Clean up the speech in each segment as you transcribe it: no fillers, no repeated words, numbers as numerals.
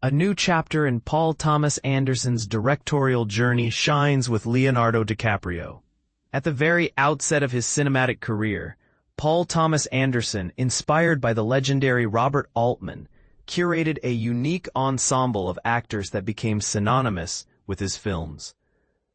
A new chapter in Paul Thomas Anderson's directorial journey shines with Leonardo DiCaprio. At the very outset of his cinematic career, Paul Thomas Anderson, inspired by the legendary Robert Altman, curated a unique ensemble of actors that became synonymous with his films.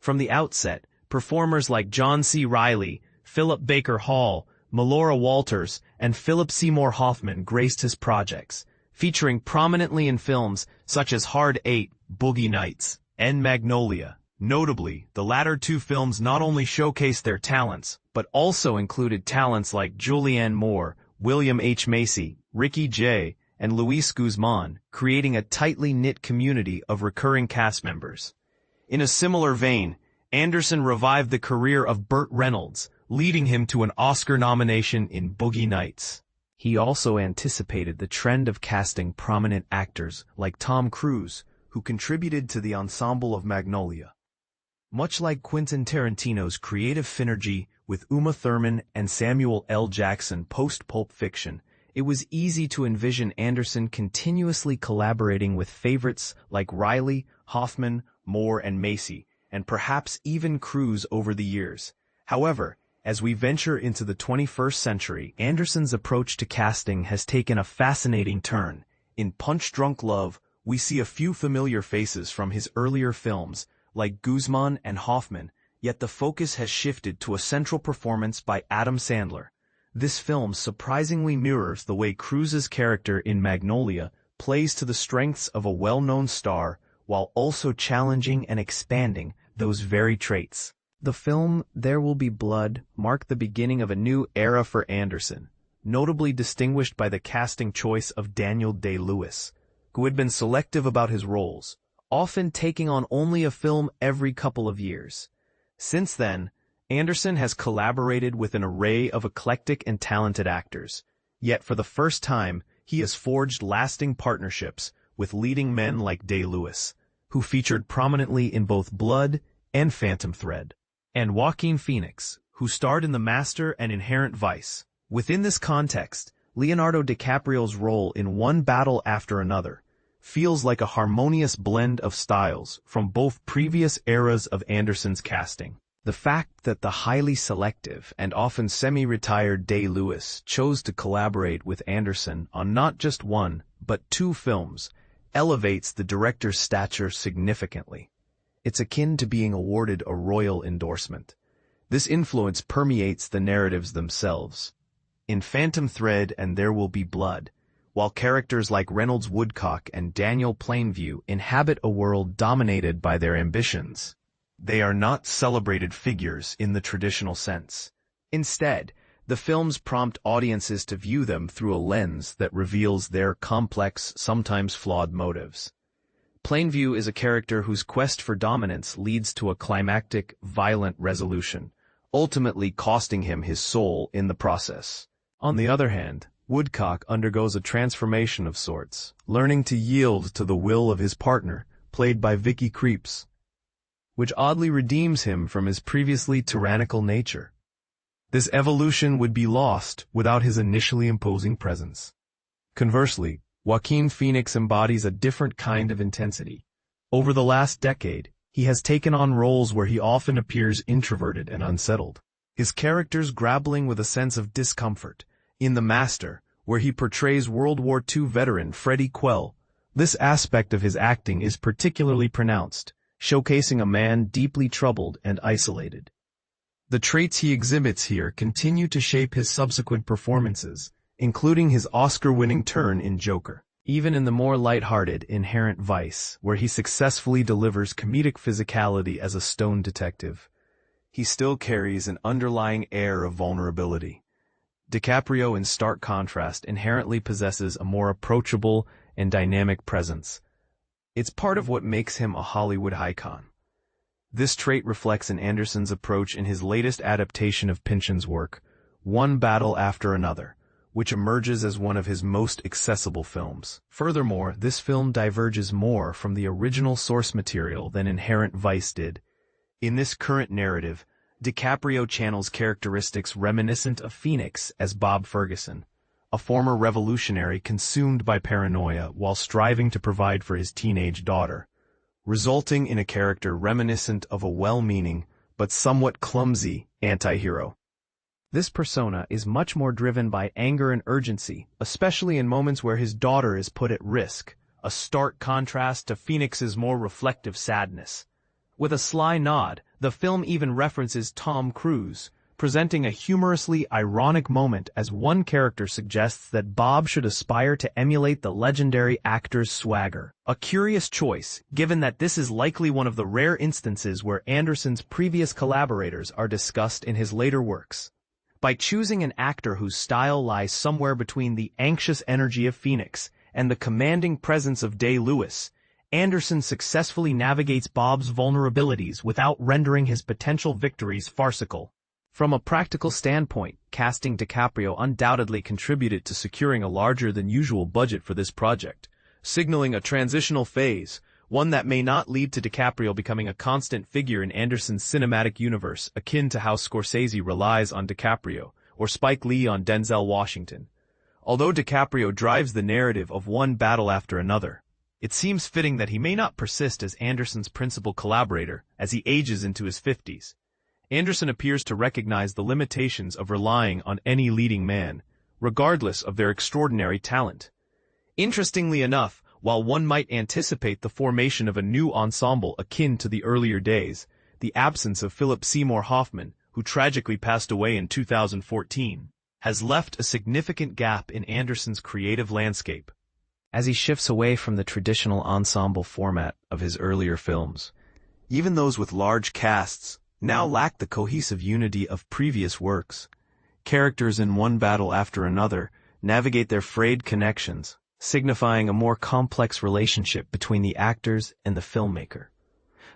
From the outset, performers like John C. Reilly, Philip Baker Hall, Melora Walters, and Philip Seymour Hoffman graced his projects, featuring prominently in films such as Hard Eight, Boogie Nights, and Magnolia. Notably, the latter two films not only showcased their talents, but also included talents like Julianne Moore, William H. Macy, Ricky Jay, and Luis Guzman, creating a tightly knit community of recurring cast members. In a similar vein, Anderson revived the career of Burt Reynolds, leading him to an Oscar nomination in Boogie Nights. He also anticipated the trend of casting prominent actors like Tom Cruise, who contributed to the ensemble of Magnolia. Much like Quentin Tarantino's creative synergy with Uma Thurman and Samuel L. Jackson post-Pulp Fiction, it was easy to envision Anderson continuously collaborating with favorites like Reilly, Hoffman, Moore, and Macy, and perhaps even Cruise over the years. However, as we venture into the 21st century, Anderson's approach to casting has taken a fascinating turn. In Punch Drunk Love, we see a few familiar faces from his earlier films, like Guzman and Hoffman, yet the focus has shifted to a central performance by Adam Sandler. This film surprisingly mirrors the way Cruise's character in Magnolia plays to the strengths of a well-known star, while also challenging and expanding those very traits. The film There Will Be Blood marked the beginning of a new era for Anderson, notably distinguished by the casting choice of Daniel Day-Lewis, who had been selective about his roles, often taking on only a film every couple of years. Since then, Anderson has collaborated with an array of eclectic and talented actors, yet for the first time, he has forged lasting partnerships with leading men like Day-Lewis, who featured prominently in both Blood and Phantom Thread, and Joaquin Phoenix, who starred in The Master and Inherent Vice. Within this context, Leonardo DiCaprio's role in One Battle After Another feels like a harmonious blend of styles from both previous eras of Anderson's casting. The fact that the highly selective and often semi-retired Day-Lewis chose to collaborate with Anderson on not just one, but two films elevates the director's stature significantly. It's akin to being awarded a royal endorsement. This influence permeates the narratives themselves. In Phantom Thread and There Will Be Blood, while characters like Reynolds Woodcock and Daniel Plainview inhabit a world dominated by their ambitions, they are not celebrated figures in the traditional sense. Instead, the films prompt audiences to view them through a lens that reveals their complex, sometimes flawed motives. Plainview is a character whose quest for dominance leads to a climactic, violent resolution, ultimately costing him his soul in the process. On the other hand, Woodcock undergoes a transformation of sorts, learning to yield to the will of his partner, played by Vicky Krieps, which oddly redeems him from his previously tyrannical nature. This evolution would be lost without his initially imposing presence. Conversely, Joaquin Phoenix embodies a different kind of intensity. Over the last decade, he has taken on roles where he often appears introverted and unsettled, his characters grappling with a sense of discomfort. In The Master, where he portrays World War II veteran Freddie Quell, this aspect of his acting is particularly pronounced, showcasing a man deeply troubled and isolated. The traits he exhibits here continue to shape his subsequent performances, including his Oscar-winning turn in Joker. Even in the more light-hearted Inherent Vice, where he successfully delivers comedic physicality as a stone detective, he still carries an underlying air of vulnerability. DiCaprio, in stark contrast, inherently possesses a more approachable and dynamic presence. It's part of what makes him a Hollywood icon. This trait reflects in Anderson's approach in his latest adaptation of Pynchon's work, One Battle After Another, which emerges as one of his most accessible films. Furthermore, this film diverges more from the original source material than Inherent Vice did. In this current narrative, DiCaprio channels characteristics reminiscent of Phoenix as Bob Ferguson, a former revolutionary consumed by paranoia while striving to provide for his teenage daughter, resulting in a character reminiscent of a well-meaning but somewhat clumsy anti-hero. This persona is much more driven by anger and urgency, especially in moments where his daughter is put at risk, a stark contrast to Phoenix's more reflective sadness. With a sly nod, the film even references Tom Cruise, presenting a humorously ironic moment as one character suggests that Bob should aspire to emulate the legendary actor's swagger. A curious choice, given that this is likely one of the rare instances where Anderson's previous collaborators are discussed in his later works. By choosing an actor whose style lies somewhere between the anxious energy of Phoenix and the commanding presence of Day-Lewis, Anderson successfully navigates Bob's vulnerabilities without rendering his potential victories farcical. From a practical standpoint, casting DiCaprio undoubtedly contributed to securing a larger-than-usual budget for this project, signaling a transitional phase, one that may not lead to DiCaprio becoming a constant figure in Anderson's cinematic universe, akin to how Scorsese relies on DiCaprio, or Spike Lee on Denzel Washington. Although DiCaprio drives the narrative of one battle after another, it seems fitting that he may not persist as Anderson's principal collaborator as he ages into his 50s. Anderson appears to recognize the limitations of relying on any leading man, regardless of their extraordinary talent. Interestingly enough, while one might anticipate the formation of a new ensemble akin to the earlier days, the absence of Philip Seymour Hoffman, who tragically passed away in 2014, has left a significant gap in Anderson's creative landscape. As he shifts away from the traditional ensemble format of his earlier films, even those with large casts now lack the cohesive unity of previous works. Characters in one battle after another navigate their frayed connections, signifying a more complex relationship between the actors and the filmmaker.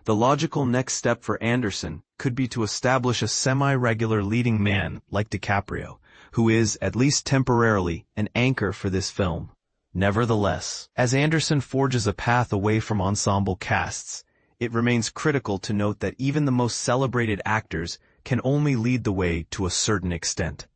The logical next step for Anderson could be to establish a semi-regular leading man like DiCaprio, who is, at least temporarily, an anchor for this film. Nevertheless, as Anderson forges a path away from ensemble casts, it remains critical to note that even the most celebrated actors can only lead the way to a certain extent.